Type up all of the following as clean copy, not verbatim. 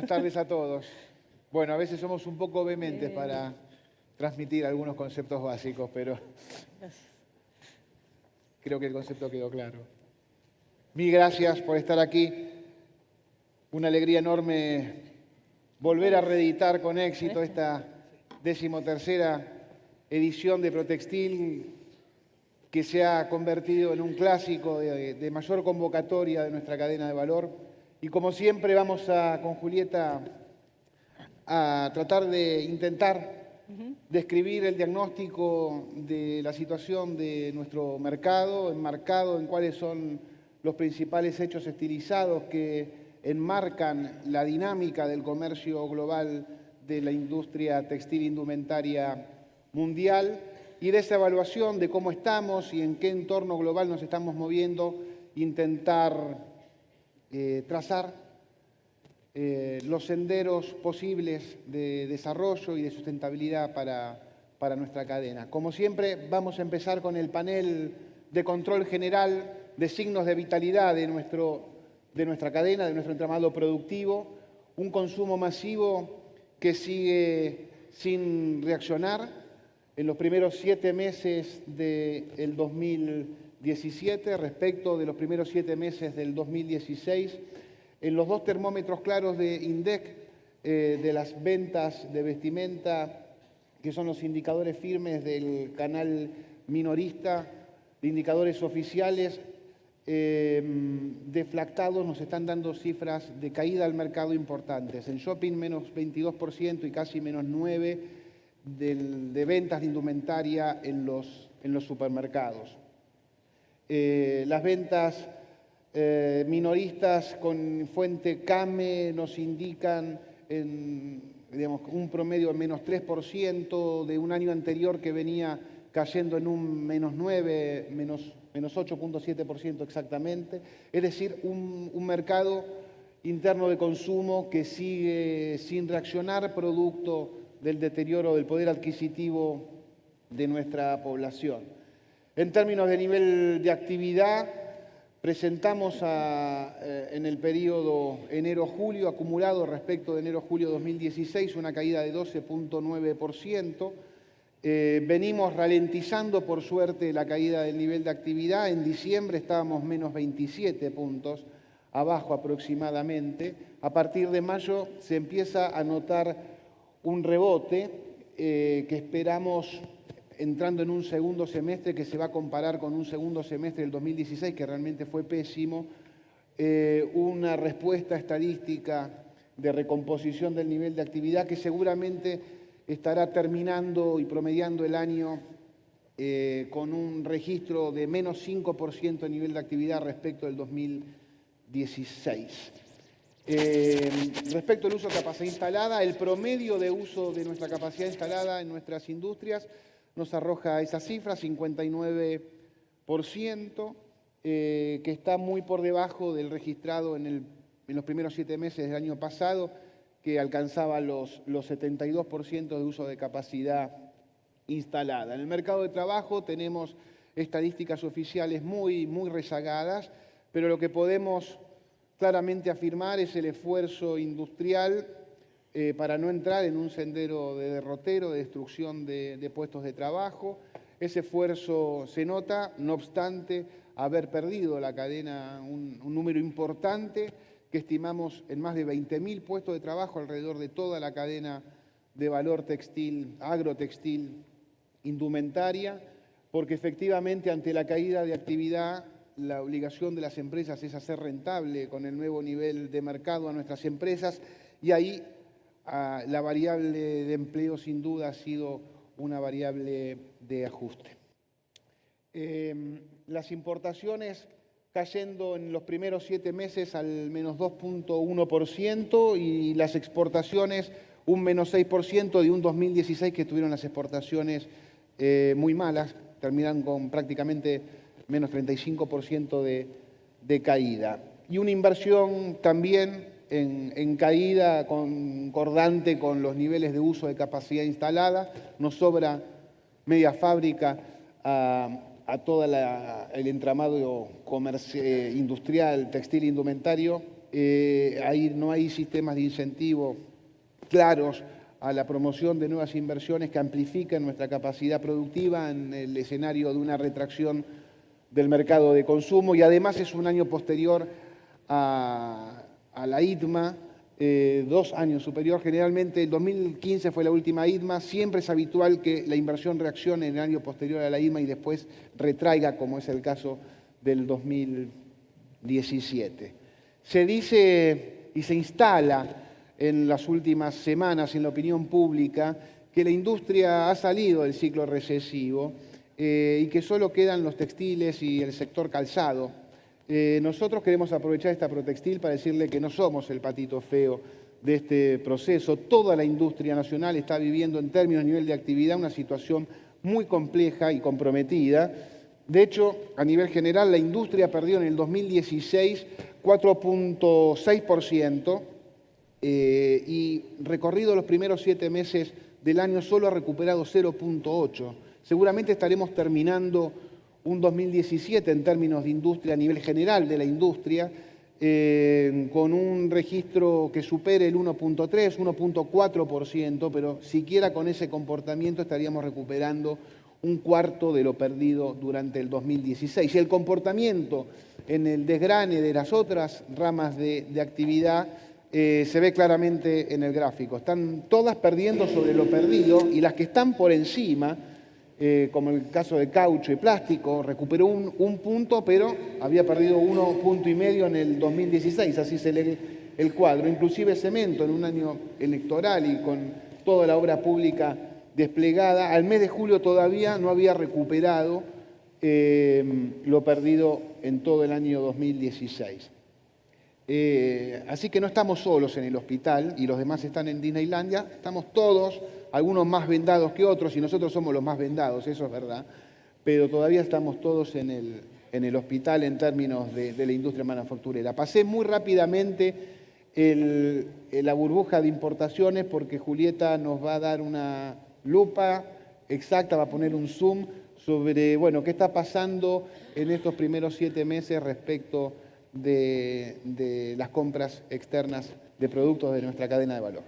Buenas tardes a todos. Bueno, a veces somos un poco vehementes para transmitir algunos conceptos básicos, pero creo que el concepto quedó claro. Mil gracias por estar aquí. Una alegría enorme volver a reeditar con éxito esta 13ª edición de Protextil, que se ha convertido en un clásico de mayor convocatoria de nuestra cadena de valor. Y como siempre vamos con Julieta a tratar de intentar describir el diagnóstico de la situación de nuestro mercado, enmarcado en cuáles son los principales hechos estilizados que enmarcan la dinámica del comercio global de la industria textil indumentaria mundial, y de esa evaluación de cómo estamos y en qué entorno global nos estamos moviendo, intentar trazar los senderos posibles de desarrollo y de sustentabilidad para nuestra cadena. Como siempre, vamos a empezar con el panel de control general de signos de vitalidad de nuestra cadena, de nuestro entramado productivo. Un consumo masivo que sigue sin reaccionar. En los primeros 7 meses del 2017 respecto de los primeros 7 meses del 2016, en los 2 termómetros claros de INDEC, de las ventas de vestimenta, que son los indicadores firmes del canal minorista, de indicadores oficiales, deflactados, nos están dando cifras de caída al mercado importantes. En shopping menos 22% y casi menos 9% de ventas de indumentaria en los supermercados. Las ventas minoristas con fuente CAME nos indican un promedio de menos 3% de un año anterior que venía cayendo en un menos 9%, menos 8.7% exactamente. Es decir, un mercado interno de consumo que sigue sin reaccionar producto del deterioro del poder adquisitivo de nuestra población. En términos de nivel de actividad, presentamos en el periodo enero-julio acumulado respecto de enero-julio 2016 una caída de 12.9%. Venimos ralentizando, por suerte, la caída del nivel de actividad. En diciembre estábamos menos 27 puntos, abajo aproximadamente. A partir de mayo se empieza a notar un rebote que esperamos entrando en un segundo semestre que se va a comparar con un segundo semestre del 2016, que realmente fue pésimo, una respuesta estadística de recomposición del nivel de actividad que seguramente estará terminando y promediando el año con un registro de menos 5% de nivel de actividad respecto del 2016. Respecto al uso de capacidad instalada, el promedio de uso de nuestra capacidad instalada en nuestras industrias nos arroja esa cifra, 59%, que está muy por debajo del registrado en los primeros 7 meses del año pasado, que alcanzaba los 72% de uso de capacidad instalada. En el mercado de trabajo tenemos estadísticas oficiales muy rezagadas, pero lo que podemos claramente afirmar es el esfuerzo industrial para no entrar en un sendero de derrotero, de destrucción de puestos de trabajo. Ese esfuerzo se nota, no obstante haber perdido la cadena un número importante que estimamos en más de 20.000 puestos de trabajo alrededor de toda la cadena de valor textil, agrotextil, indumentaria, porque efectivamente ante la caída de actividad la obligación de las empresas es hacer rentable con el nuevo nivel de mercado a nuestras empresas, y ahí la variable de empleo sin duda ha sido una variable de ajuste. Las importaciones cayendo en los primeros 7 meses al menos 2.1% y las exportaciones un menos 6% de un 2016 que tuvieron las exportaciones muy malas, terminan con prácticamente menos 35% de caída. Y una inversión también en caída concordante con los niveles de uso de capacidad instalada. Nos sobra media fábrica a todo el entramado industrial, textil, indumentario, ahí no hay sistemas de incentivo claros a la promoción de nuevas inversiones que amplifiquen nuestra capacidad productiva en el escenario de una retracción del mercado de consumo, y además es un año posterior a la ITMA, 2 años superior. Generalmente el 2015 fue la última ITMA, siempre es habitual que la inversión reaccione en el año posterior a la ITMA y después retraiga, como es el caso del 2017. Se dice y se instala en las últimas semanas en la opinión pública que la industria ha salido del ciclo recesivo y que solo quedan los textiles y el sector calzado. Nosotros queremos aprovechar esta Protextil para decirle que no somos el patito feo de este proceso. Toda la industria nacional está viviendo en términos de nivel de actividad una situación muy compleja y comprometida. De hecho, a nivel general, la industria perdió en el 2016 4.6%, y recorrido los primeros 7 meses del año solo ha recuperado 0.8%. Seguramente estaremos terminando un 2017 en términos de industria a nivel general de la industria, con un registro que supere el 1.3, 1.4%, pero siquiera con ese comportamiento estaríamos recuperando un cuarto de lo perdido durante el 2016. Y el comportamiento en el desgrane de las otras ramas de actividad se ve claramente en el gráfico. Están todas perdiendo sobre lo perdido, y las que están por encima, como el caso de caucho y plástico, recuperó un punto, pero había perdido 1,5 puntos en el 2016, así se lee el cuadro. Inclusive cemento, en un año electoral y con toda la obra pública desplegada, al mes de julio todavía no había recuperado lo perdido en todo el año 2016. Así que no estamos solos en el hospital y los demás están en Disneylandia, estamos todos, algunos más vendados que otros, y nosotros somos los más vendados, eso es verdad, pero todavía estamos todos en el hospital en términos de la industria manufacturera. Pasé muy rápidamente la burbuja de importaciones porque Julieta nos va a dar una lupa exacta, va a poner un zoom sobre, bueno, qué está pasando en estos primeros 7 meses respecto de las compras externas de productos de nuestra cadena de valor.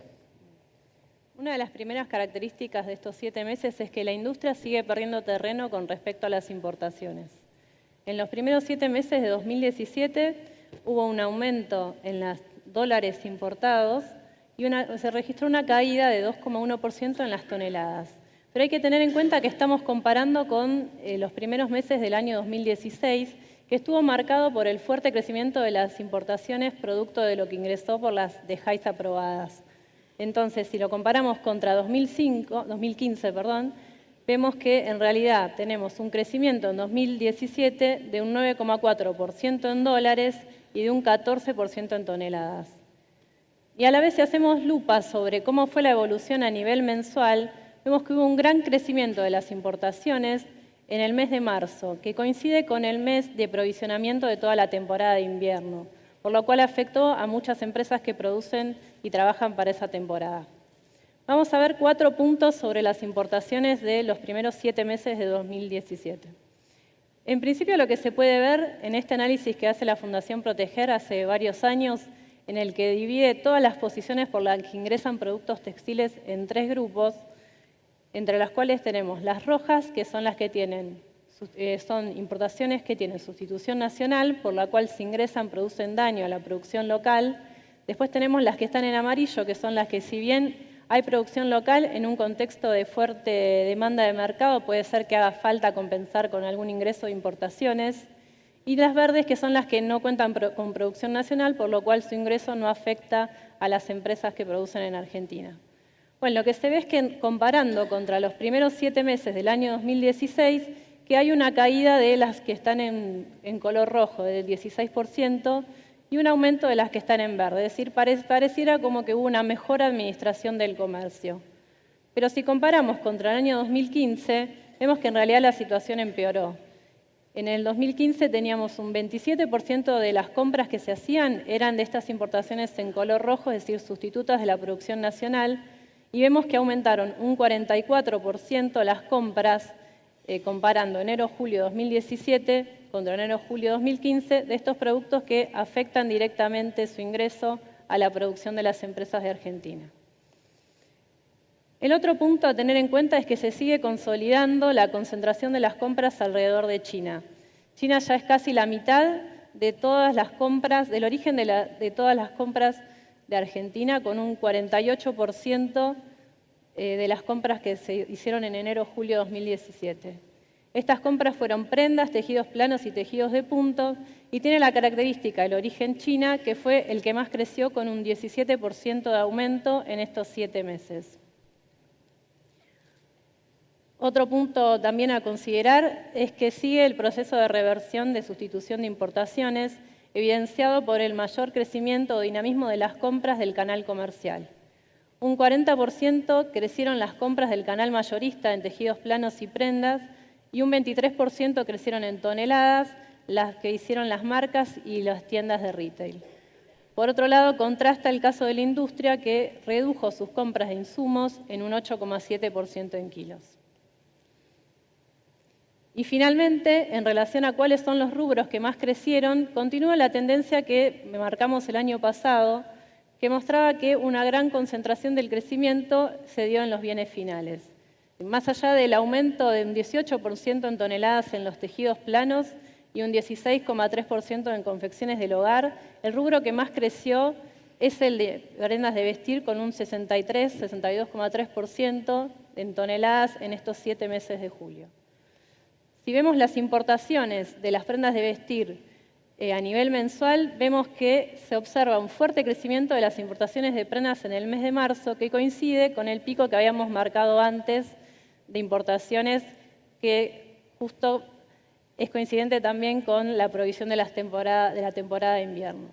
Una de las primeras características de estos 7 meses es que la industria sigue perdiendo terreno con respecto a las importaciones. En los primeros 7 meses de 2017 hubo un aumento en los dólares importados y se registró una caída de 2,1% en las toneladas. Pero hay que tener en cuenta que estamos comparando con los primeros meses del año 2016, que estuvo marcado por el fuerte crecimiento de las importaciones producto de lo que ingresó por las DEJAIS aprobadas. Entonces, si lo comparamos contra 2015, vemos que en realidad tenemos un crecimiento en 2017 de un 9,4% en dólares y de un 14% en toneladas. Y a la vez, si hacemos lupa sobre cómo fue la evolución a nivel mensual, vemos que hubo un gran crecimiento de las importaciones en el mes de marzo, que coincide con el mes de provisionamiento de toda la temporada de invierno, por lo cual afectó a muchas empresas que producen y trabajan para esa temporada. Vamos a ver 4 puntos sobre las importaciones de los primeros 7 meses de 2017. En principio, lo que se puede ver en este análisis que hace la Fundación Proteger hace varios años, en el que divide todas las posiciones por las que ingresan productos textiles en 3 grupos, entre las cuales tenemos las rojas, que son las que son importaciones que tienen sustitución nacional, por la cual se ingresan, producen daño a la producción local. Después tenemos las que están en amarillo, que son las que, si bien hay producción local, en un contexto de fuerte demanda de mercado puede ser que haga falta compensar con algún ingreso de importaciones. Y las verdes, que son las que no cuentan con producción nacional, por lo cual su ingreso no afecta a las empresas que producen en Argentina. Bueno, lo que se ve es que comparando contra los primeros 7 meses del año 2016, que hay una caída de las que están en color rojo, del 16%, y un aumento de las que están en verde. Es decir, pareciera como que hubo una mejor administración del comercio. Pero si comparamos contra el año 2015, vemos que en realidad la situación empeoró. En el 2015 teníamos un 27% de las compras que se hacían eran de estas importaciones en color rojo, es decir, sustitutas de la producción nacional, y vemos que aumentaron un 44% las compras comparando enero-julio 2017 contra enero-julio 2015 de estos productos que afectan directamente su ingreso a la producción de las empresas de Argentina. El otro punto a tener en cuenta es que se sigue consolidando la concentración de las compras alrededor de China. China ya es casi la mitad de todas las compras, del origen de todas las compras de Argentina, con un 48% de las compras que se hicieron en enero-julio 2017. Estas compras fueron prendas, tejidos planos y tejidos de punto, y tiene la característica del origen China, que fue el que más creció con un 17% de aumento en estos 7 meses. Otro punto también a considerar es que sigue el proceso de reversión de sustitución de importaciones, evidenciado por el mayor crecimiento o dinamismo de las compras del canal comercial. Un 40% crecieron las compras del canal mayorista en tejidos planos y prendas, y un 23% crecieron en toneladas, las que hicieron las marcas y las tiendas de retail. Por otro lado, contrasta el caso de la industria, que redujo sus compras de insumos en un 8,7% en kilos. Y finalmente, en relación a cuáles son los rubros que más crecieron, continúa la tendencia que marcamos el año pasado, que mostraba que una gran concentración del crecimiento se dio en los bienes finales. Más allá del aumento de un 18% en toneladas en los tejidos planos y un 16,3% en confecciones del hogar, el rubro que más creció es el de prendas de vestir, con un 62,3% en toneladas en estos 7 meses de julio. Si vemos las importaciones de las prendas de vestir a nivel mensual, vemos que se observa un fuerte crecimiento de las importaciones de prendas en el mes de marzo, que coincide con el pico que habíamos marcado antes de importaciones, que justo es coincidente también con la provisión de la temporada de invierno.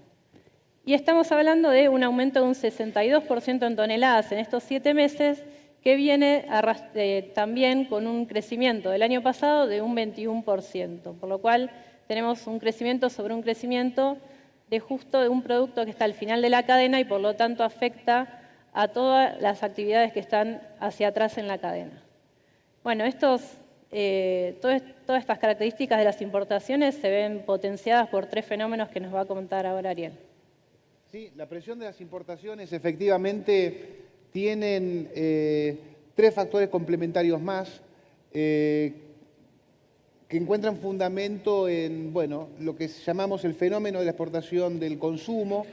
Y estamos hablando de un aumento de un 62% en toneladas en estos 7 meses, que viene también con un crecimiento del año pasado de un 21%, por lo cual tenemos un crecimiento sobre un crecimiento de justo de un producto que está al final de la cadena y por lo tanto afecta a todas las actividades que están hacia atrás en la cadena. Bueno, todas estas características de las importaciones se ven potenciadas por 3 fenómenos que nos va a comentar ahora Ariel. Sí, la presión de las importaciones efectivamente tienen 3 factores complementarios más que encuentran fundamento en lo que llamamos el fenómeno de la exportación del consumo,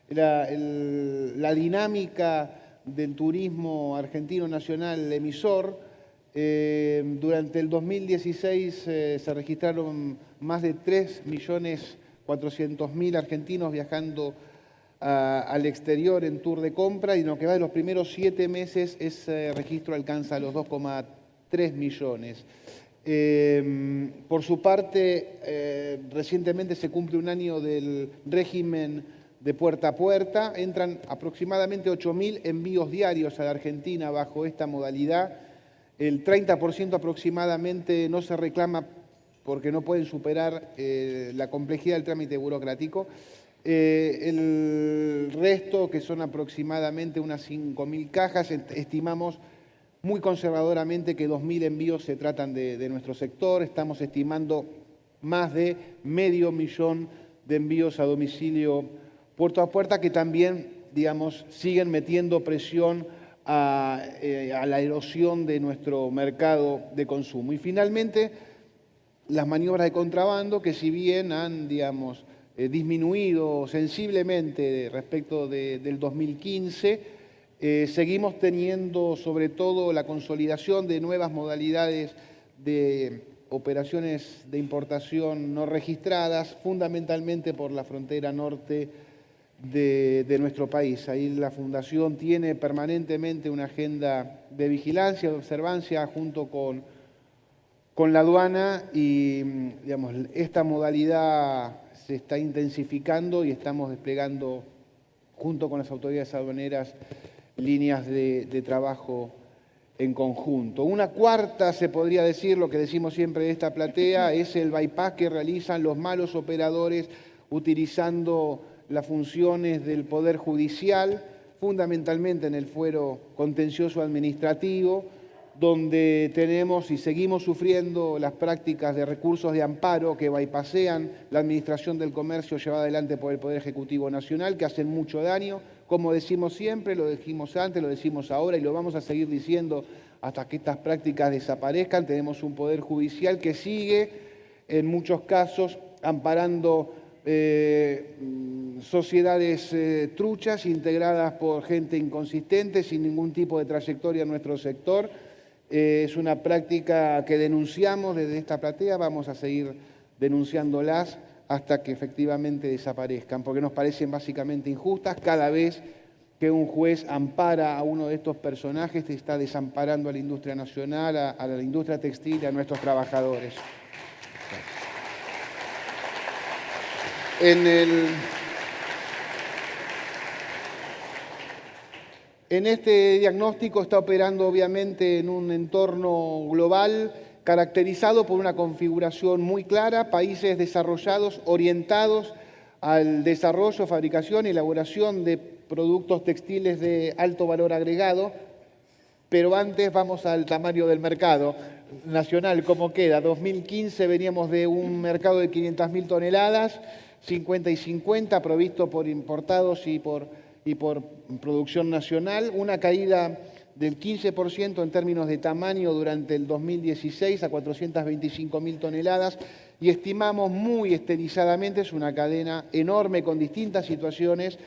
la dinámica del turismo argentino nacional emisor. Durante el 2016 se registraron más de 3.400.000 argentinos viajando al exterior en tour de compra, y en lo que va de los primeros 7 meses ese registro alcanza los 2,3 millones. Por su parte, recientemente se cumple un año del régimen de puerta a puerta. Entran aproximadamente 8.000 envíos diarios a la Argentina bajo esta modalidad. El 30% aproximadamente no se reclama porque no pueden superar la complejidad del trámite burocrático. El resto, que son aproximadamente unas 5.000 cajas, estimamos muy conservadoramente que 2.000 envíos se tratan de nuestro sector. Estamos estimando más de 500.000 de envíos a domicilio puerta a puerta, que también, digamos, siguen metiendo presión a la erosión de nuestro mercado de consumo. Y finalmente, las maniobras de contrabando, que si bien han, digamos, disminuido sensiblemente respecto del 2015, seguimos teniendo sobre todo la consolidación de nuevas modalidades de operaciones de importación no registradas, fundamentalmente por la frontera norte de nuestro país. Ahí la Fundación tiene permanentemente una agenda de vigilancia, de observancia junto con la aduana, y digamos, esta modalidad se está intensificando y estamos desplegando junto con las autoridades aduaneras líneas de trabajo en conjunto. Una cuarta, se podría decir, lo que decimos siempre de esta platea, es el bypass que realizan los malos operadores utilizando las funciones del Poder Judicial, fundamentalmente en el fuero contencioso administrativo, donde tenemos y seguimos sufriendo las prácticas de recursos de amparo que bypasean la administración del comercio llevada adelante por el Poder Ejecutivo Nacional, que hacen mucho daño. Como decimos siempre, lo dijimos antes, lo decimos ahora y lo vamos a seguir diciendo hasta que estas prácticas desaparezcan. Tenemos un Poder Judicial que sigue, en muchos casos, amparando sociedades truchas integradas por gente inconsistente, sin ningún tipo de trayectoria en nuestro sector. Es una práctica que denunciamos desde esta platea, vamos a seguir denunciándolas hasta que efectivamente desaparezcan, porque nos parecen básicamente injustas. Cada vez que un juez ampara a uno de estos personajes, está desamparando a la industria nacional, a la industria textil y a nuestros trabajadores. En este diagnóstico está operando obviamente en un entorno global caracterizado por una configuración muy clara, países desarrollados orientados al desarrollo, fabricación y elaboración de productos textiles de alto valor agregado, pero antes vamos al tamaño del mercado nacional, ¿cómo queda? 2015 veníamos de un mercado de 500.000 toneladas, 50 y 50, provisto por importados y por producción nacional, una caída del 15% en términos de tamaño durante el 2016 a 425.000 toneladas y estimamos muy estilizadamente, es una cadena enorme con distintas situaciones,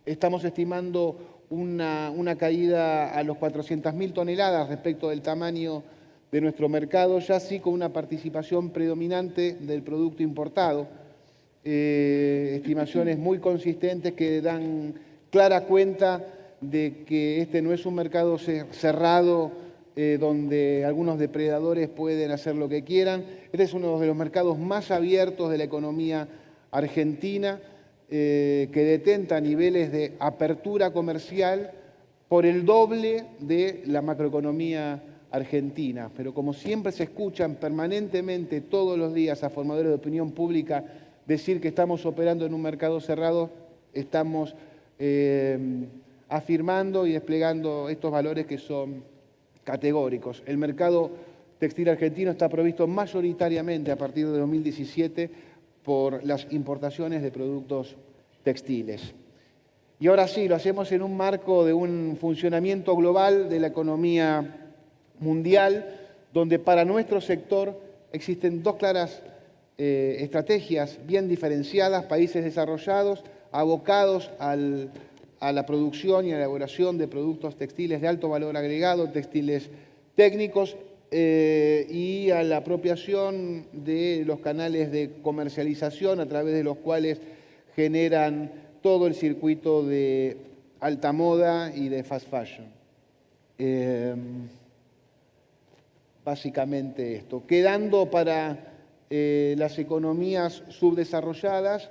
estamos estimando una caída a los 400.000 toneladas respecto del tamaño de nuestro mercado, ya sí con una participación predominante del producto importado. Estimaciones muy consistentes que dan clara cuenta de que este no es un mercado cerrado donde algunos depredadores pueden hacer lo que quieran. Este es uno de los mercados más abiertos de la economía argentina, que detenta niveles de apertura comercial por el doble de la macroeconomía argentina. Pero como siempre se escuchan permanentemente todos los días a formadores de opinión pública decir que estamos operando en un mercado cerrado, estamos afirmando y desplegando estos valores que son categóricos. El mercado textil argentino está provisto mayoritariamente a partir de 2017 por las importaciones de productos textiles. Y ahora sí, lo hacemos en un marco de un funcionamiento global de la economía mundial, donde para nuestro sector existen dos claras estrategias bien diferenciadas, países desarrollados, abocados a la producción y a la elaboración de productos textiles de alto valor agregado, textiles técnicos, y a la apropiación de los canales de comercialización a través de los cuales generan todo el circuito de alta moda y de fast fashion. Básicamente esto. Quedando para las economías subdesarrolladas,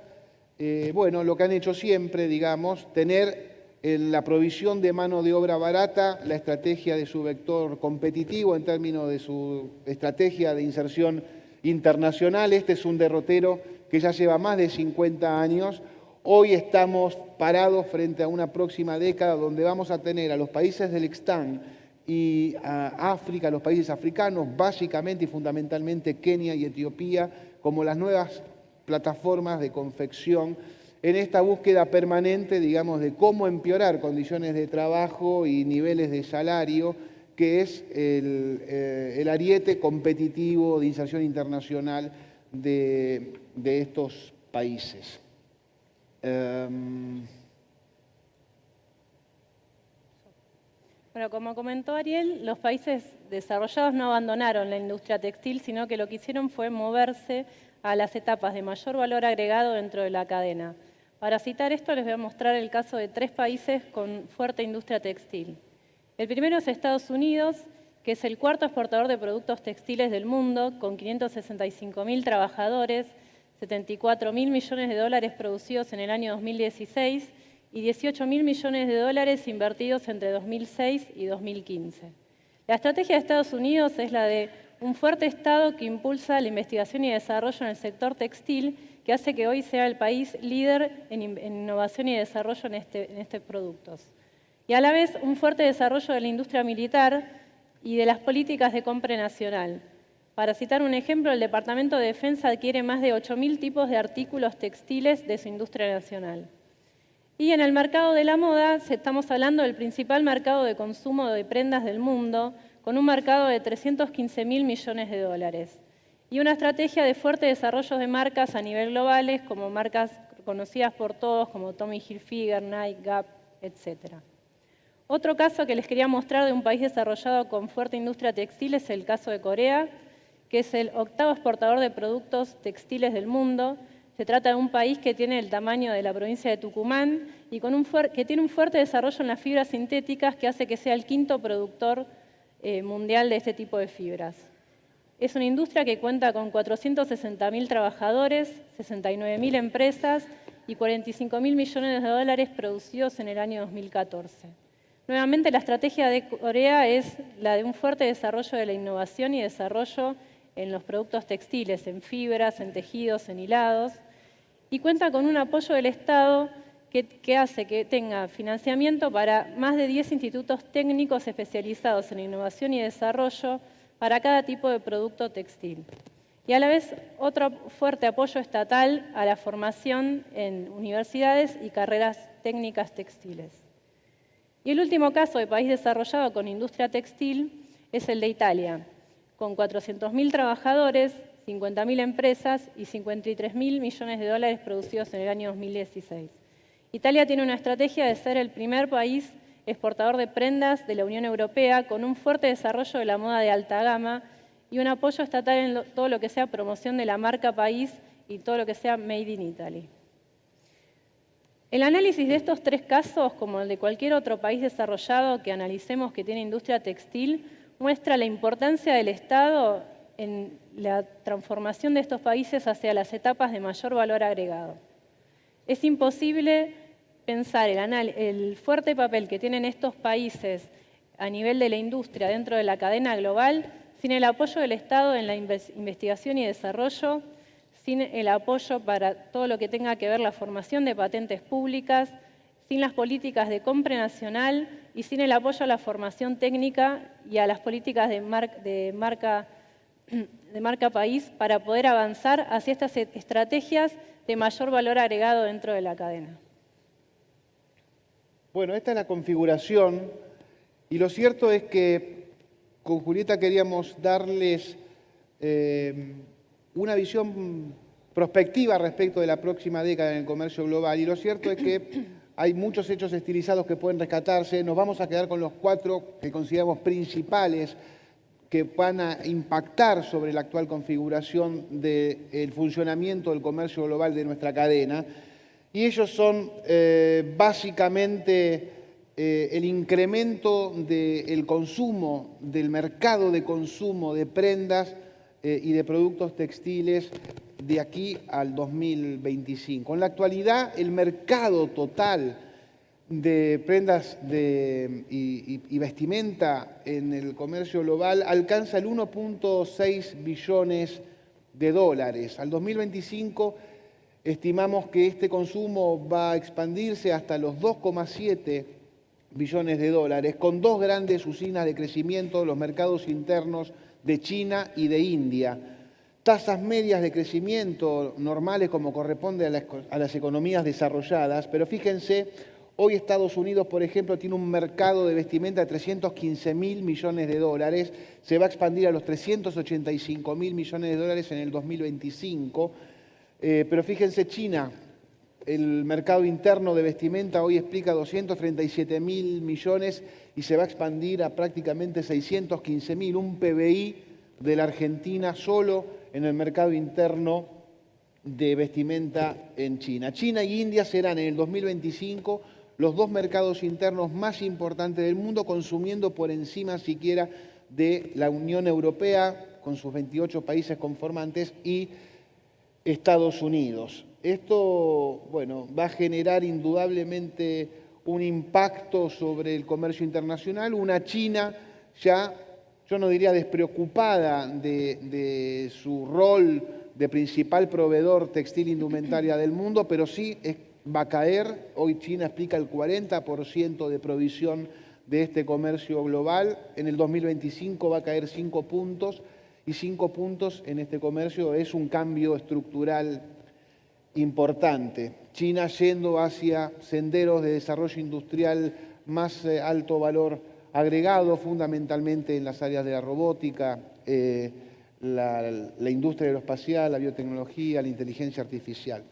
bueno, lo que han hecho siempre, digamos, tener en la provisión de mano de obra barata la estrategia de su vector competitivo en términos de su estrategia de inserción internacional. Este es un derrotero que ya lleva más de 50 años. Hoy estamos parados frente a una próxima década donde vamos a tener a los países del Extán y a África, los países africanos, básicamente y fundamentalmente Kenia y Etiopía, como las nuevas plataformas de confección en esta búsqueda permanente, digamos, de cómo empeorar condiciones de trabajo y niveles de salario, que es el ariete competitivo de inserción internacional de estos países. Bueno, como comentó Ariel, los países desarrollados no abandonaron la industria textil, sino que lo que hicieron fue moverse a las etapas de mayor valor agregado dentro de la cadena. Para citar esto, les voy a mostrar el caso de 3 países con fuerte industria textil. El primero es Estados Unidos, que es el cuarto exportador de productos textiles del mundo, con 565.000 trabajadores, 74.000 millones de dólares producidos en el año 2016 y 18.000 millones de dólares invertidos entre 2006 y 2015. La estrategia de Estados Unidos es la de un fuerte Estado que impulsa la investigación y desarrollo en el sector textil, que hace que hoy sea el país líder en innovación y desarrollo en estos productos. y a la vez un fuerte desarrollo de la industria militar y de las políticas de compra nacional. Para citar un ejemplo, el Departamento de Defensa adquiere más de 8.000 tipos de artículos textiles de su industria nacional. Y en el mercado de la moda estamos hablando del principal mercado de consumo de prendas del mundo, con un mercado de 315.000 millones de dólares. Y una estrategia de fuerte desarrollo de marcas a nivel globales, como marcas conocidas por todos, como Tommy Hilfiger, Nike, Gap, etc. Otro caso que les quería mostrar de un país desarrollado con fuerte industria textil es el caso de Corea, que es el 8º exportador de productos textiles del mundo. Se trata de un país que tiene el tamaño de la provincia de Tucumán y que tiene un fuerte desarrollo en las fibras sintéticas que hace que sea el 5º productor mundial de este tipo de fibras. Es una industria que cuenta con 460.000 trabajadores, 69.000 empresas y 45.000 millones de dólares producidos en el año 2014. Nuevamente, la estrategia de Corea es la de un fuerte desarrollo de la innovación y desarrollo en los productos textiles, en fibras, en tejidos, en hilados, y cuenta con un apoyo del Estado que hace que tenga financiamiento para más de 10 institutos técnicos especializados en innovación y desarrollo para cada tipo de producto textil. Y a la vez, otro fuerte apoyo estatal a la formación en universidades y carreras técnicas textiles. Y el último caso de país desarrollado con industria textil es el de Italia, con 400.000 trabajadores, 50.000 empresas y 53.000 millones de dólares producidos en el año 2016. Italia tiene una estrategia de ser el primer país exportador de prendas de la Unión Europea, con un fuerte desarrollo de la moda de alta gama y un apoyo estatal en todo lo que sea promoción de la marca país y todo lo que sea Made in Italy. El análisis de estos 3 casos, como el de cualquier otro país desarrollado que analicemos que tiene industria textil, muestra la importancia del Estado en la transformación de estos países hacia las etapas de mayor valor agregado. Es imposible pensar el fuerte papel que tienen estos países a nivel de la industria dentro de la cadena global sin el apoyo del Estado en la investigación y desarrollo, sin el apoyo para todo lo que tenga que ver la formación de patentes públicas, sin las políticas de compra nacional y sin el apoyo a la formación técnica y a las políticas de marca país para poder avanzar hacia estas estrategias de mayor valor agregado dentro de la cadena. Bueno, esta es la configuración y lo cierto es que con Julieta queríamos darles una visión prospectiva respecto de la próxima década en el comercio global y lo cierto es que hay muchos hechos estilizados que pueden rescatarse. Nos vamos a quedar con los 4 que consideramos principales que van a impactar sobre la actual configuración del funcionamiento del comercio global de nuestra cadena. Y ellos son básicamente el incremento del consumo, del mercado de consumo de prendas y de productos textiles de aquí al 2025. En la actualidad, el mercado total de prendas y vestimenta en el comercio global alcanza el 1.6 billones de dólares. Al 2025 estimamos que este consumo va a expandirse hasta los 2,7 billones de dólares, con 2 grandes usinas de crecimiento, los mercados internos de China y de India. Tasas medias de crecimiento normales como corresponde a las economías desarrolladas, pero fíjense, hoy Estados Unidos, por ejemplo, tiene un mercado de vestimenta de 315.000 millones de dólares, se va a expandir a los 385.000 millones de dólares en el 2025, pero fíjense, China, el mercado interno de vestimenta hoy explica 237.000 millones y se va a expandir a prácticamente 615.000, un PBI de la Argentina solo en el mercado interno de vestimenta en China. China y India serán en el 2025 los 2 mercados internos más importantes del mundo, consumiendo por encima siquiera de la Unión Europea, con sus 28 países conformantes, y Estados Unidos. Esto, bueno, va a generar indudablemente un impacto sobre el comercio internacional, una China ya, yo no diría despreocupada de su rol de principal proveedor textil indumentaria del mundo, pero sí va a caer. Hoy China explica el 40% de provisión de este comercio global. En el 2025 va a caer 5 puntos, y 5 puntos en este comercio es un cambio estructural importante. China yendo hacia senderos de desarrollo industrial más alto valor agregado, fundamentalmente en las áreas de la robótica, la industria aeroespacial, la biotecnología, la inteligencia artificial.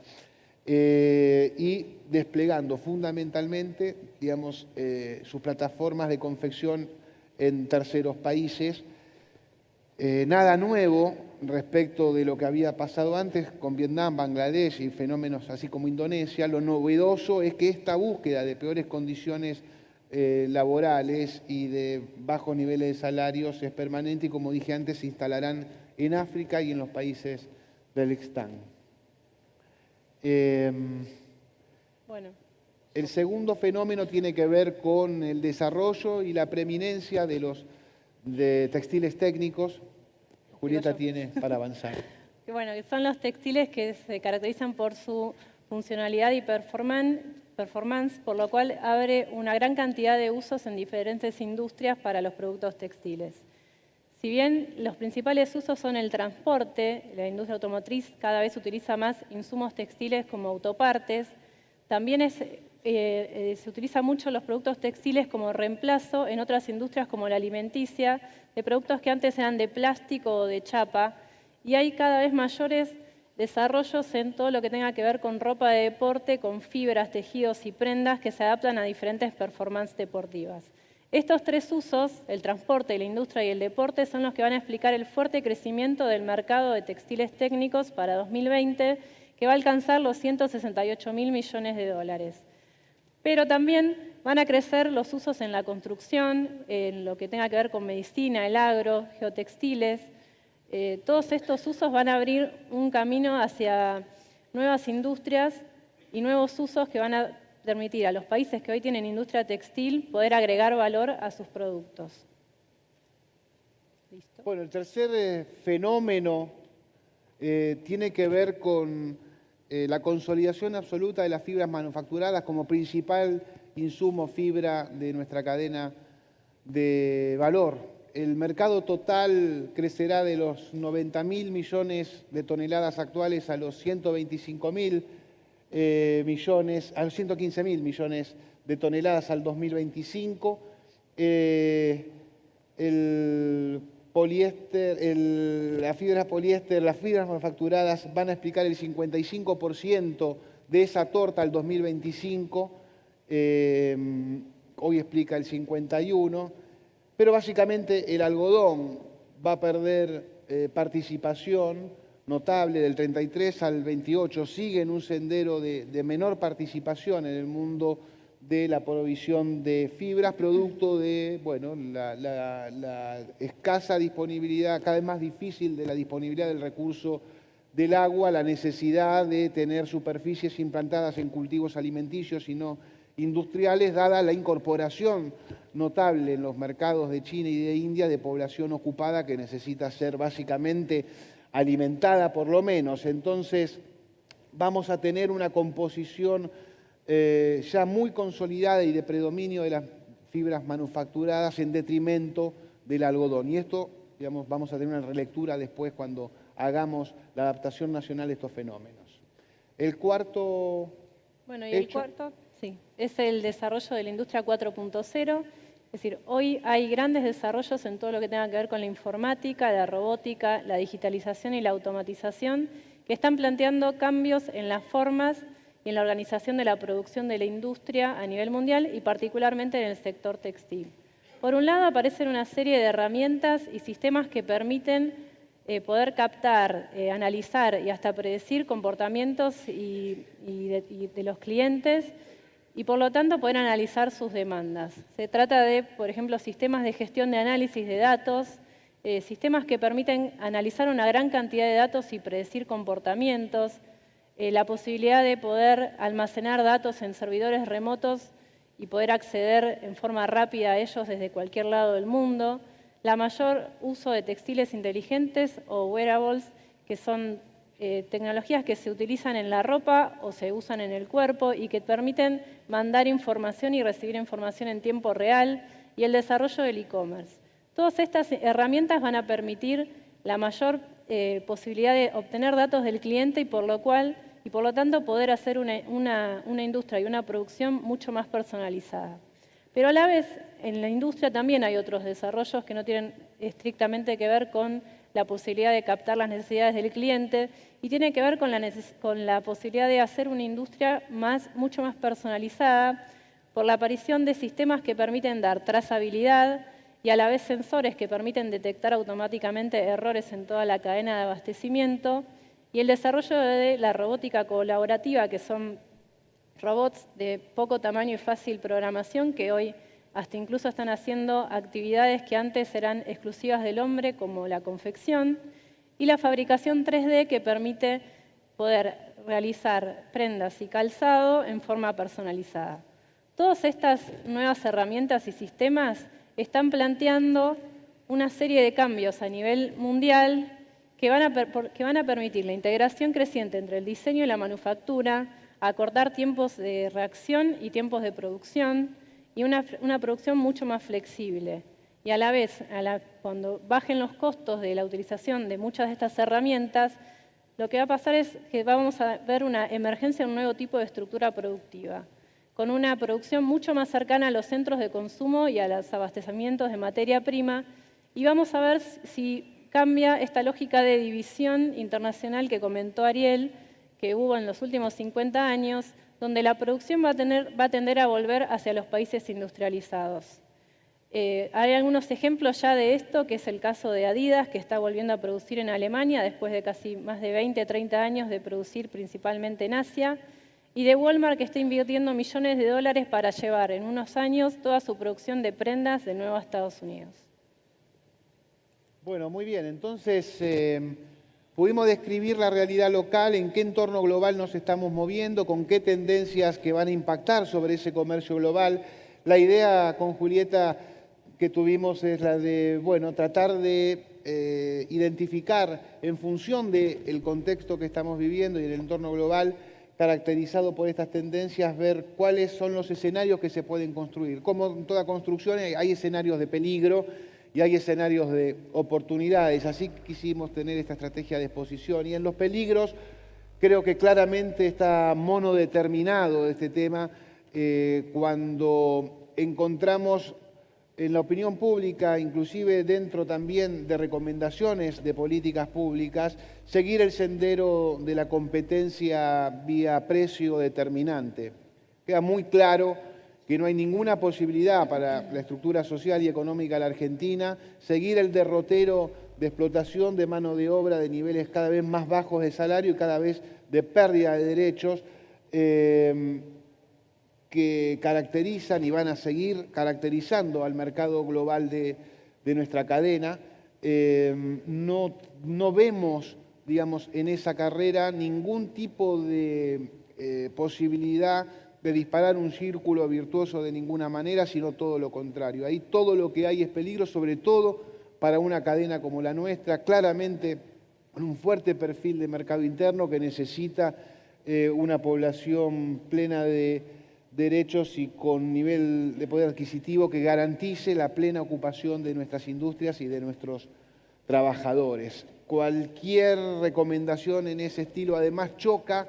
Y desplegando fundamentalmente, digamos, sus plataformas de confección en terceros países. Nada nuevo respecto de lo que había pasado antes con Vietnam, Bangladesh y fenómenos así como Indonesia. Lo novedoso es que esta búsqueda de peores condiciones laborales y de bajos niveles de salarios es permanente y, como dije antes, se instalarán en África y en los países del Están. Bueno. El segundo fenómeno tiene que ver con el desarrollo y la preeminencia de textiles técnicos. Julieta tiene para avanzar. Que bueno, que son los textiles que se caracterizan por su funcionalidad y performance, por lo cual abre una gran cantidad de usos en diferentes industrias para los productos textiles. Si bien los principales usos son el transporte, la industria automotriz cada vez utiliza más insumos textiles como autopartes, también se utiliza mucho los productos textiles como reemplazo en otras industrias como la alimenticia, de productos que antes eran de plástico o de chapa, y hay cada vez mayores desarrollos en todo lo que tenga que ver con ropa de deporte, con fibras, tejidos y prendas que se adaptan a diferentes performances deportivas. Estos tres usos, el transporte, la industria y el deporte, son los que van a explicar el fuerte crecimiento del mercado de textiles técnicos para 2020, que va a alcanzar los 168.000 millones de dólares. Pero también van a crecer los usos en la construcción, en lo que tenga que ver con medicina, el agro, geotextiles. Todos estos usos van a abrir un camino hacia nuevas industrias y nuevos usos que van a permitir a los países que hoy tienen industria textil poder agregar valor a sus productos. ¿Listo? Bueno, el tercer fenómeno tiene que ver con la consolidación absoluta de las fibras manufacturadas como principal insumo fibra de nuestra cadena de valor. El mercado total crecerá de los 90.000 millones de toneladas actuales a los 125.000 millones, a los 115.000 millones de toneladas al 2025. El poliéster, las fibras poliéster, las fibras manufacturadas van a explicar el 55% de esa torta al 2025. Hoy explica el 51%, pero básicamente el algodón va a perder participación notable del 33 al 28, sigue en un sendero de menor participación en el mundo de la provisión de fibras, producto de bueno, la escasa disponibilidad, cada vez más difícil de la disponibilidad del recurso del agua, la necesidad de tener superficies implantadas en cultivos alimenticios y no industriales, dada la incorporación notable en los mercados de China y de India de población ocupada que necesita ser básicamente alimentada por lo menos. Entonces vamos a tener una composición ya muy consolidada y de predominio de las fibras manufacturadas en detrimento del algodón. Y esto, digamos, vamos a tener una relectura después cuando hagamos la adaptación nacional de estos fenómenos. El cuarto Bueno, y el cuarto, sí, es el desarrollo de la industria 4.0. Es decir, hoy hay grandes desarrollos en todo lo que tenga que ver con la informática, la robótica, la digitalización y la automatización, que están planteando cambios en las formas y en la organización de la producción de la industria a nivel mundial y particularmente en el sector textil. Por un lado, aparecen una serie de herramientas y sistemas que permiten poder captar, analizar y hasta predecir comportamientos de los clientes y por lo tanto poder analizar sus demandas. Se trata de, por ejemplo, sistemas de gestión de análisis de datos, sistemas que permiten analizar una gran cantidad de datos y predecir comportamientos, la posibilidad de poder almacenar datos en servidores remotos y poder acceder en forma rápida a ellos desde cualquier lado del mundo, la mayor uso de textiles inteligentes o wearables, que son tecnologías que se utilizan en la ropa o se usan en el cuerpo y que permiten mandar información y recibir información en tiempo real, y el desarrollo del e-commerce. Todas estas herramientas van a permitir la mayor posibilidad de obtener datos del cliente y por lo tanto poder hacer una industria y una producción mucho más personalizada. Pero a la vez, en la industria también hay otros desarrollos que no tienen estrictamente que ver con la posibilidad de captar las necesidades del cliente y tiene que ver con la posibilidad de hacer una industria mucho más personalizada por la aparición de sistemas que permiten dar trazabilidad y a la vez sensores que permiten detectar automáticamente errores en toda la cadena de abastecimiento, y el desarrollo de la robótica colaborativa, que son robots de poco tamaño y fácil programación que hoy hasta incluso están haciendo actividades que antes eran exclusivas del hombre, como la confección, y la fabricación 3D que permite poder realizar prendas y calzado en forma personalizada. Todas estas nuevas herramientas y sistemas están planteando una serie de cambios a nivel mundial que van a permitir la integración creciente entre el diseño y la manufactura, acortar tiempos de reacción y tiempos de producción y una producción mucho más flexible. Y a la vez, cuando bajen los costos de la utilización de muchas de estas herramientas, lo que va a pasar es que vamos a ver una emergencia de un nuevo tipo de estructura productiva, con una producción mucho más cercana a los centros de consumo y a los abastecimientos de materia prima, y vamos a ver si cambia esta lógica de división internacional que comentó Ariel, que hubo en los últimos 50 años, donde la producción va a tender a volver hacia los países industrializados. Hay algunos ejemplos ya de esto, que es el caso de Adidas, que está volviendo a producir en Alemania después de casi más de 20, 30 años de producir principalmente en Asia, y de Walmart, que está invirtiendo millones de dólares para llevar en unos años toda su producción de prendas de nuevo a Estados Unidos. Bueno, muy bien. Entonces, pudimos describir la realidad local, en qué entorno global nos estamos moviendo, con qué tendencias que van a impactar sobre ese comercio global. La idea con Julieta que tuvimos es la de, bueno, tratar de identificar en función del contexto que estamos viviendo y el entorno global caracterizado por estas tendencias, ver cuáles son los escenarios que se pueden construir. Como en toda construcción hay escenarios de peligro y hay escenarios de oportunidades, así quisimos tener esta estrategia de exposición. Y en los peligros creo que claramente está monodeterminado este tema cuando encontramos en la opinión pública, inclusive dentro también de recomendaciones de políticas públicas, seguir el sendero de la competencia vía precio determinante. Queda muy claro que no hay ninguna posibilidad para la estructura social y económica de la Argentina seguir el derrotero de explotación de mano de obra de niveles cada vez más bajos de salario y cada vez de pérdida de derechos que caracterizan y van a seguir caracterizando al mercado global de nuestra cadena. No vemos, digamos, en esa carrera ningún tipo de posibilidad de disparar un círculo virtuoso de ninguna manera, sino todo lo contrario. Ahí todo lo que hay es peligro, sobre todo para una cadena como la nuestra, claramente con un fuerte perfil de mercado interno que necesita una población plena de derechos y con nivel de poder adquisitivo que garantice la plena ocupación de nuestras industrias y de nuestros trabajadores. Cualquier recomendación en ese estilo además choca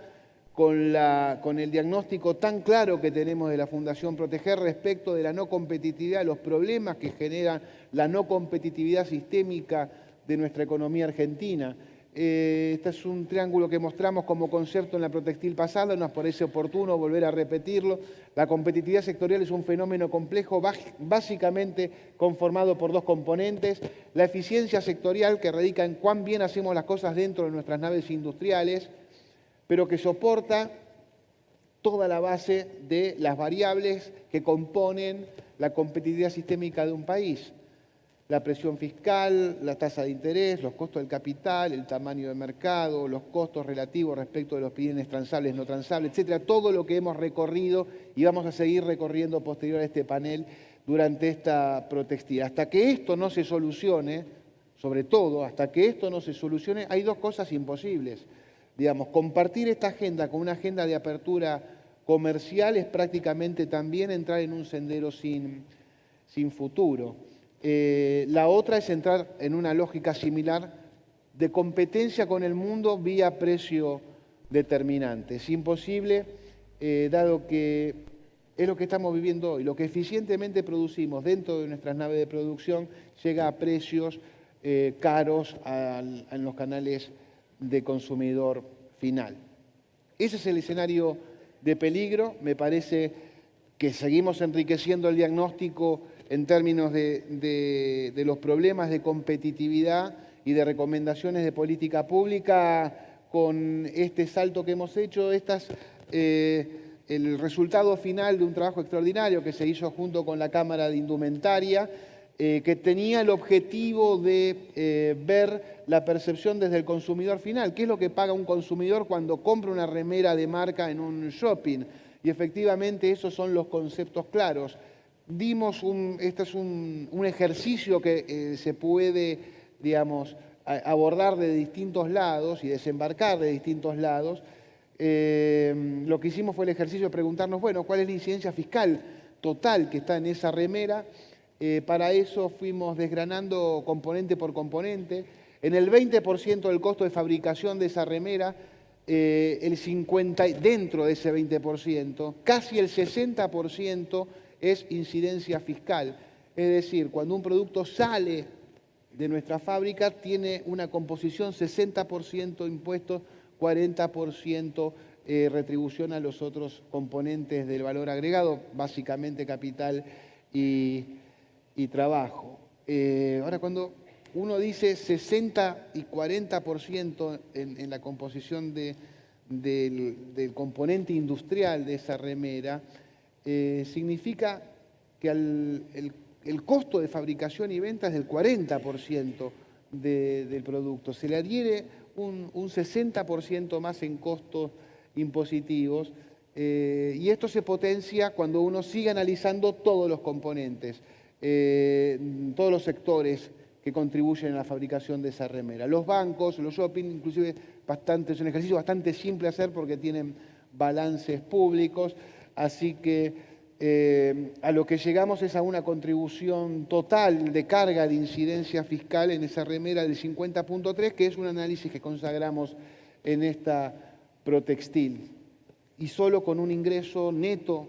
con el diagnóstico tan claro que tenemos de la Fundación Proteger respecto de la no competitividad, los problemas que genera la no competitividad sistémica de nuestra economía argentina. Este es un triángulo que mostramos como concepto en la Protextil pasada, nos parece oportuno volver a repetirlo. La competitividad sectorial es un fenómeno complejo, básicamente conformado por dos componentes: la eficiencia sectorial, que radica en cuán bien hacemos las cosas dentro de nuestras naves industriales, pero que soporta toda la base de las variables que componen la competitividad sistémica de un país. La presión fiscal, la tasa de interés, los costos del capital, el tamaño del mercado, los costos relativos respecto de los bienes transables, no transables, etcétera. Todo lo que hemos recorrido y vamos a seguir recorriendo posterior a este panel durante esta Protextil. Hasta que esto no se solucione, sobre todo, hasta que esto no se solucione, hay dos cosas imposibles. Digamos, compartir esta agenda con una agenda de apertura comercial es prácticamente también entrar en un sendero sin futuro. La otra es entrar en una lógica similar de competencia con el mundo vía precio determinante. Es imposible, dado que es lo que estamos viviendo hoy. Lo que eficientemente producimos dentro de nuestras naves de producción llega a precios caros en los canales de consumidor final. Ese es el escenario de peligro. Me parece que seguimos enriqueciendo el diagnóstico en términos de los problemas de competitividad y de recomendaciones de política pública con este salto que hemos hecho. El resultado final de un trabajo extraordinario que se hizo junto con la Cámara de Indumentaria, que tenía el objetivo de ver la percepción desde el consumidor final. ¿Qué es lo que paga un consumidor cuando compra una remera de marca en un shopping? Y efectivamente esos son los conceptos claros. Este es un ejercicio que se puede, digamos, abordar de distintos lados y desembarcar de distintos lados. Lo que hicimos fue el ejercicio de preguntarnos, bueno, ¿cuál es la incidencia fiscal total que está en esa remera? Para eso fuimos desgranando componente por componente. En el 20% del costo de fabricación de esa remera, dentro de ese 20%, casi el 60% es incidencia fiscal. Es decir, cuando un producto sale de nuestra fábrica, tiene una composición 60% impuestos, 40% retribución a los otros componentes del valor agregado, básicamente capital y trabajo. Ahora, cuando uno dice 60 y 40% en la composición del componente industrial de esa remera, significa que el costo de fabricación y venta es del 40% del producto. Se le adhiere un 60% más en costos impositivos y esto se potencia cuando uno sigue analizando todos los componentes, todos los sectores que contribuyen a la fabricación de esa remera. Los bancos, los shopping, inclusive es un ejercicio bastante simple de hacer porque tienen balances públicos, así que a lo que llegamos es a una contribución total de carga de incidencia fiscal en esa remera del 50.3, que es un análisis que consagramos en esta Protextil. Y solo con un ingreso neto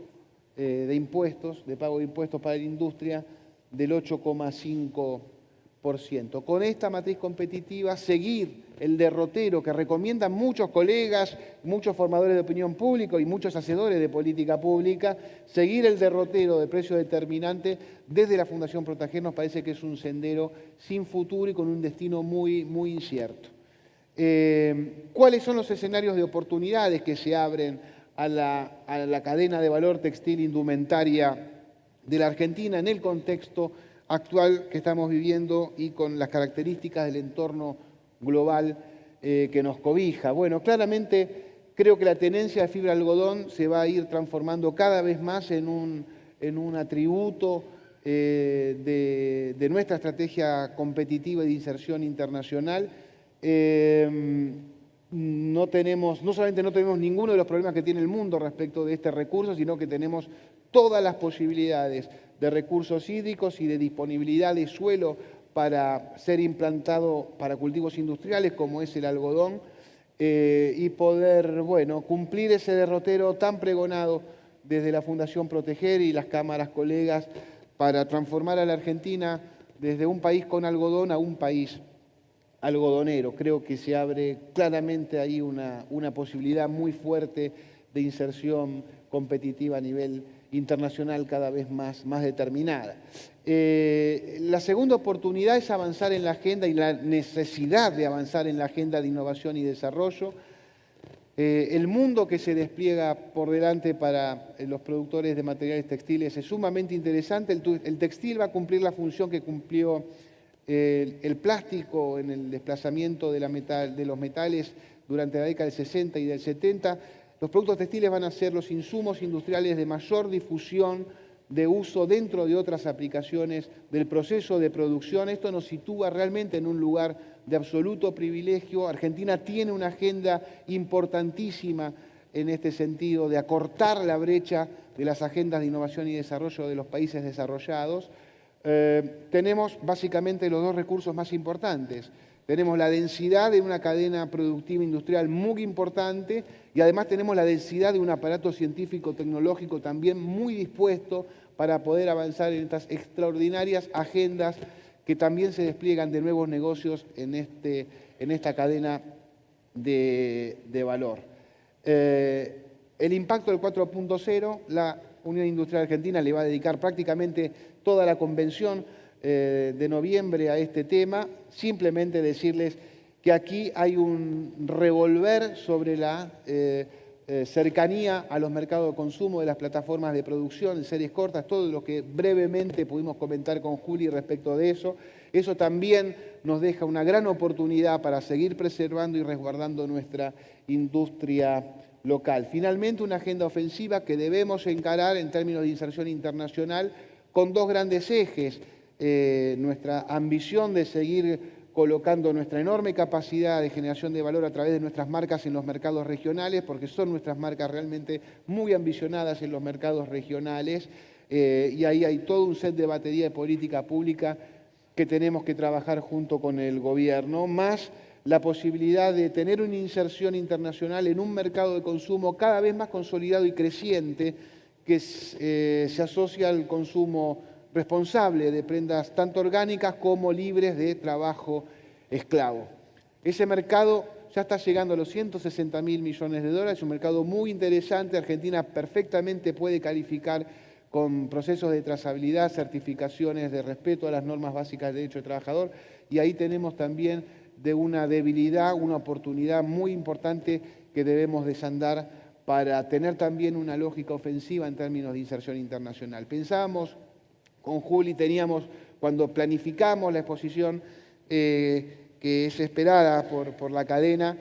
de impuestos, de pago de impuestos para la industria, del 8,5%. Con esta matriz competitiva, seguir el derrotero que recomiendan muchos colegas, muchos formadores de opinión pública y muchos hacedores de política pública, seguir el derrotero de precio determinante desde la Fundación Protager nos parece que es un sendero sin futuro y con un destino muy, muy incierto. ¿Cuáles son los escenarios de oportunidades que se abren a la cadena de valor textil indumentaria de la Argentina en el contexto actual que estamos viviendo y con las características del entorno global que nos cobija? Bueno, claramente creo que la tenencia de fibra de algodón se va a ir transformando cada vez más en un atributo de nuestra estrategia competitiva y de inserción internacional. No solamente no tenemos ninguno de los problemas que tiene el mundo respecto de este recurso, sino que tenemos todas las posibilidades de recursos hídricos y de disponibilidad de suelo para ser implantado para cultivos industriales como es el algodón y poder, bueno, cumplir ese derrotero tan pregonado desde la Fundación Proteger y las cámaras colegas para transformar a la Argentina desde un país con algodón a un país algodonero. Creo que se abre claramente ahí una posibilidad muy fuerte de inserción competitiva a nivel internacional cada vez más determinada. La segunda oportunidad es avanzar en la agenda y la necesidad de avanzar en la agenda de innovación y desarrollo. El mundo que se despliega por delante para los productores de materiales textiles es sumamente interesante. El textil va a cumplir la función que cumplió el plástico en el desplazamiento de los metales durante la década del 60 y del 70. Los productos textiles van a ser los insumos industriales de mayor difusión de uso dentro de otras aplicaciones del proceso de producción. Esto nos sitúa realmente en un lugar de absoluto privilegio. Argentina tiene una agenda importantísima en este sentido de acortar la brecha de las agendas de innovación y desarrollo de los países desarrollados. Tenemos básicamente los dos recursos más importantes. Tenemos la densidad de una cadena productiva industrial muy importante y además tenemos la densidad de un aparato científico-tecnológico también muy dispuesto para poder avanzar en estas extraordinarias agendas que también se despliegan de nuevos negocios en esta cadena de valor. El impacto del 4.0, la Unión Industrial Argentina le va a dedicar prácticamente toda la convención de noviembre a este tema. Simplemente decirles que aquí hay un revolver sobre la cercanía a los mercados de consumo de las plataformas de producción en series cortas, todo lo que brevemente pudimos comentar con Juli respecto de eso. Eso también nos deja una gran oportunidad para seguir preservando y resguardando nuestra industria local. Finalmente, una agenda ofensiva que debemos encarar en términos de inserción internacional con dos grandes ejes. Nuestra ambición de seguir colocando nuestra enorme capacidad de generación de valor a través de nuestras marcas en los mercados regionales, porque son nuestras marcas realmente muy ambicionadas en los mercados regionales, y ahí hay todo un set de batería de política pública que tenemos que trabajar junto con el gobierno, más la posibilidad de tener una inserción internacional en un mercado de consumo cada vez más consolidado y creciente que se asocia al consumo responsable de prendas tanto orgánicas como libres de trabajo esclavo. Ese mercado ya está llegando a los 160.000 millones de dólares, es un mercado muy interesante. Argentina perfectamente puede calificar con procesos de trazabilidad, certificaciones de respeto a las normas básicas de derecho del trabajador, y ahí tenemos también de una debilidad, una oportunidad muy importante que debemos desandar para tener también una lógica ofensiva en términos de inserción internacional. Pensábamos con Juli, cuando planificamos la exposición que es esperada por la cadena,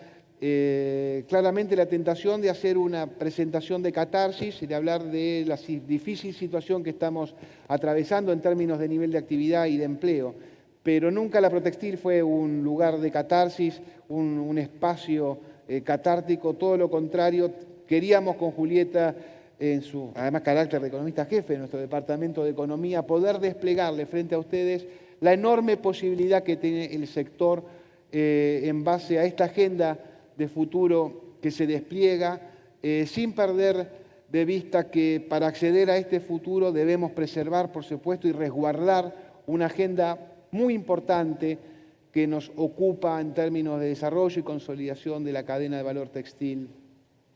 claramente la tentación de hacer una presentación de catarsis y de hablar de la difícil situación que estamos atravesando en términos de nivel de actividad y de empleo. Pero nunca la Protextil fue un lugar de catarsis, un espacio catártico, todo lo contrario. Queríamos con Julieta, en su, además, carácter de economista jefe de nuestro Departamento de Economía, poder desplegarle frente a ustedes la enorme posibilidad que tiene el sector en base a esta agenda de futuro que se despliega, sin perder de vista que para acceder a este futuro debemos preservar, por supuesto, y resguardar una agenda muy importante que nos ocupa en términos de desarrollo y consolidación de la cadena de valor textil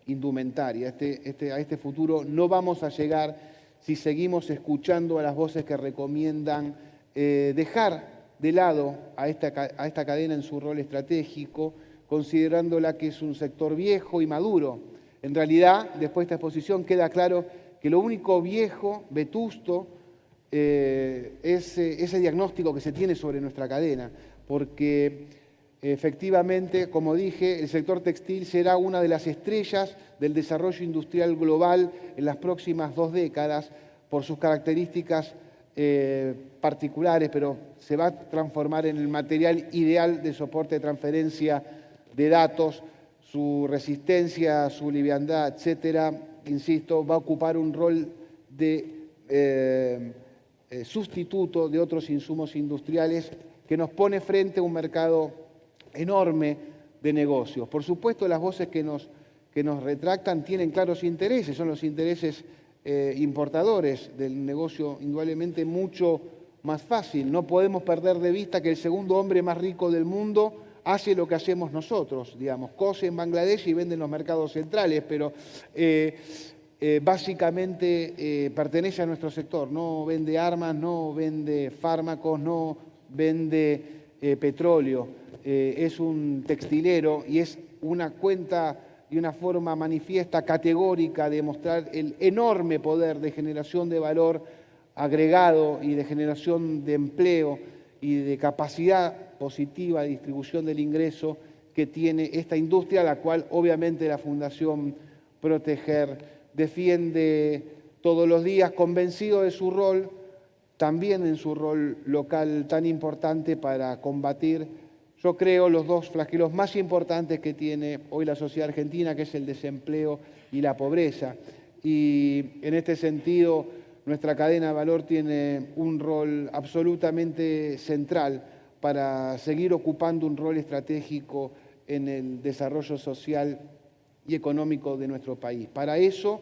indumentaria. A este futuro no vamos a llegar si seguimos escuchando a las voces que recomiendan dejar de lado a esta cadena en su rol estratégico, considerándola que es un sector viejo y maduro. En realidad, después de esta exposición queda claro que lo único viejo, vetusto, es ese diagnóstico que se tiene sobre nuestra cadena, porque efectivamente, como dije, el sector textil será una de las estrellas del desarrollo industrial global en las próximas 2 décadas por sus características particulares, pero se va a transformar en el material ideal de soporte de transferencia de datos, su resistencia, su liviandad, etcétera. Insisto, va a ocupar un rol de sustituto de otros insumos industriales que nos pone frente a un mercado enorme de negocios. Por supuesto, las voces que nos retractan tienen claros intereses, son los intereses importadores del negocio indudablemente mucho más fácil. No podemos perder de vista que el segundo hombre más rico del mundo hace lo que hacemos nosotros, digamos, cose en Bangladesh y vende en los mercados centrales, pero básicamente pertenece a nuestro sector, no vende armas, no vende fármacos, no vende petróleo. Es un textilero y es una cuenta y una forma manifiesta, categórica, de mostrar el enorme poder de generación de valor agregado y de generación de empleo y de capacidad positiva de distribución del ingreso que tiene esta industria, la cual obviamente la Fundación Proteger defiende todos los días, convencido de su rol, también en su rol local tan importante para combatir, yo creo, los dos flagelos más importantes que tiene hoy la sociedad argentina, que es el desempleo y la pobreza. Y en este sentido, nuestra cadena de valor tiene un rol absolutamente central para seguir ocupando un rol estratégico en el desarrollo social y económico de nuestro país. Para eso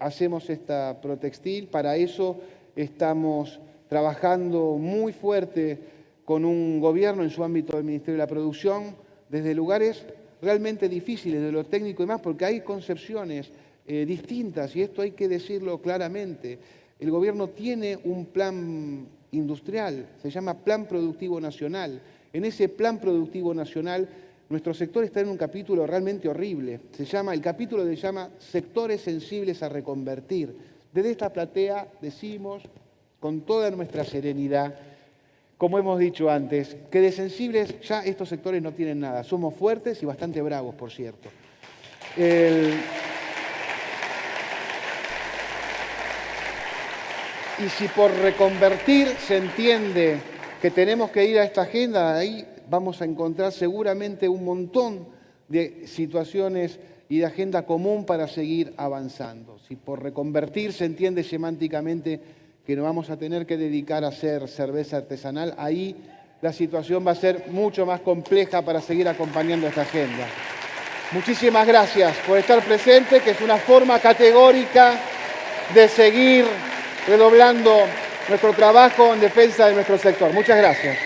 hacemos esta Protextil, para eso estamos trabajando muy fuerte con un gobierno en su ámbito del Ministerio de la Producción, desde lugares realmente difíciles, de lo técnico y más, porque hay concepciones distintas, y esto hay que decirlo claramente. El gobierno tiene un plan industrial, se llama Plan Productivo Nacional. En ese Plan Productivo Nacional, nuestro sector está en un capítulo realmente horrible. El capítulo se llama Sectores sensibles a reconvertir. Desde esta platea decimos, con toda nuestra serenidad, como hemos dicho antes, que de sensibles ya estos sectores no tienen nada. Somos fuertes y bastante bravos, por cierto. Y si por reconvertir se entiende que tenemos que ir a esta agenda, ahí vamos a encontrar seguramente un montón de situaciones y de agenda común para seguir avanzando. Si por reconvertir se entiende semánticamente que nos vamos a tener que dedicar a hacer cerveza artesanal, ahí la situación va a ser mucho más compleja para seguir acompañando esta agenda. Muchísimas gracias por estar presente, que es una forma categórica de seguir redoblando nuestro trabajo en defensa de nuestro sector. Muchas gracias.